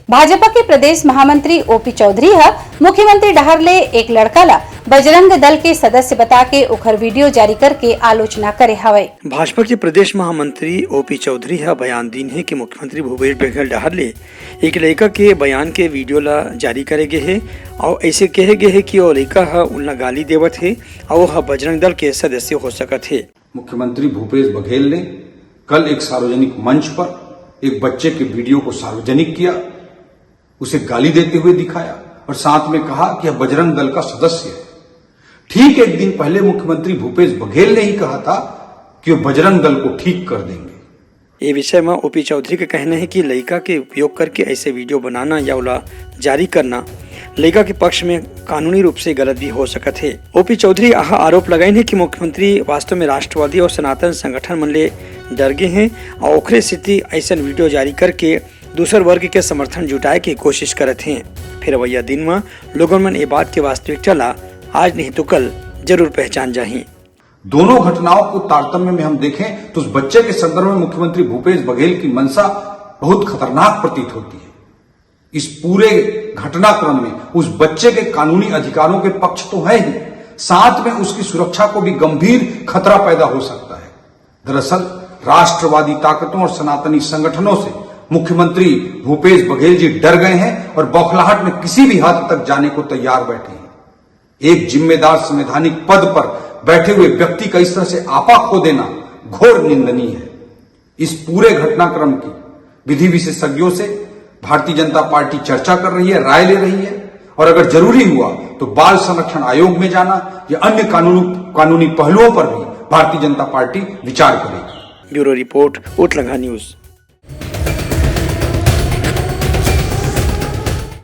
भाजपा के प्रदेश महामंत्री ओपी चौधरी मुख्यमंत्री डहारले एक लड़काला बजरंग दल के सदस्य बता के उखर वीडियो जारी करके आलोचना करे हवे। भाजपा के प्रदेश महामंत्री ओपी चौधरी बयान दीन है कि मुख्यमंत्री भूपेश बघेल डहारले एक लड़का के बयान के वीडियो ला जारी करे गए है और ऐसे कहे गए है कि वो लड़का उनला गाली देवत है और बजरंग दल के सदस्य हो सकत है। मुख्यमंत्री भूपेश बघेल ने कल एक सार्वजनिक मंच पर एक बच्चे के वीडियो को सार्वजनिक किया, उसे गाली देते हुए दिखाया और साथ में कहा कि यह बजरंग दल का सदस्य है। ठीक एक दिन पहले मुख्यमंत्री भूपेश बघेल ने ही कहा था कि वो बजरंग दल को ठीक कर देंगे। ये विषय में ओपी चौधरी का कहना है कि लड़का के उपयोग करके ऐसे वीडियो बनाना या उला जारी करना लड़का के पक्ष में कानूनी रूप से गलत भी हो सकत है। ओपी चौधरी आरोप लगाए हैं कि मुख्यमंत्री वास्तव में राष्ट्रवादी और सनातन संगठन मन ले डर गए हैं और ओखरे स्थिति ऐसा वीडियो जारी करके दूसर वर्ग के समर्थन जुटाए की कोशिश करत हैं। फिर वैया दिन में लोगों मन ये बात के वास्तविकता ला आज नहीं तो कल जरूर पहचान जाही। दोनों घटनाओं को तारतम्य में हम देखें तो उस बच्चे के संदर्भ में मुख्यमंत्री भूपेश बघेल की मंशा बहुत खतरनाक प्रतीत होती है। इस पूरे घटनाक्रम में उस बच्चे के कानूनी अधिकारों के पक्ष तो है ही, साथ में उसकी सुरक्षा को भी गंभीर खतरा पैदा हो सकता है। दरअसल राष्ट्रवादी ताकतों और सनातनी संगठनों से मुख्यमंत्री भूपेश बघेल जी डर गए हैं और बौखलाहट में किसी भी हद तक जाने को तैयार बैठे हैं। एक जिम्मेदार संवैधानिक पद पर बैठे हुए व्यक्ति का इस तरह से आपा खो देना घोर निंदनीय है। इस पूरे घटनाक्रम की विधि विशेषज्ञों से भारतीय जनता पार्टी चर्चा कर रही है, राय ले रही है और अगर जरूरी हुआ तो बाल संरक्षण आयोग में जाना या अन्य कानूनी पहलुओं पर भी भारतीय जनता पार्टी विचार करेगी। ब्यूरो रिपोर्ट, ओटलंगा न्यूज।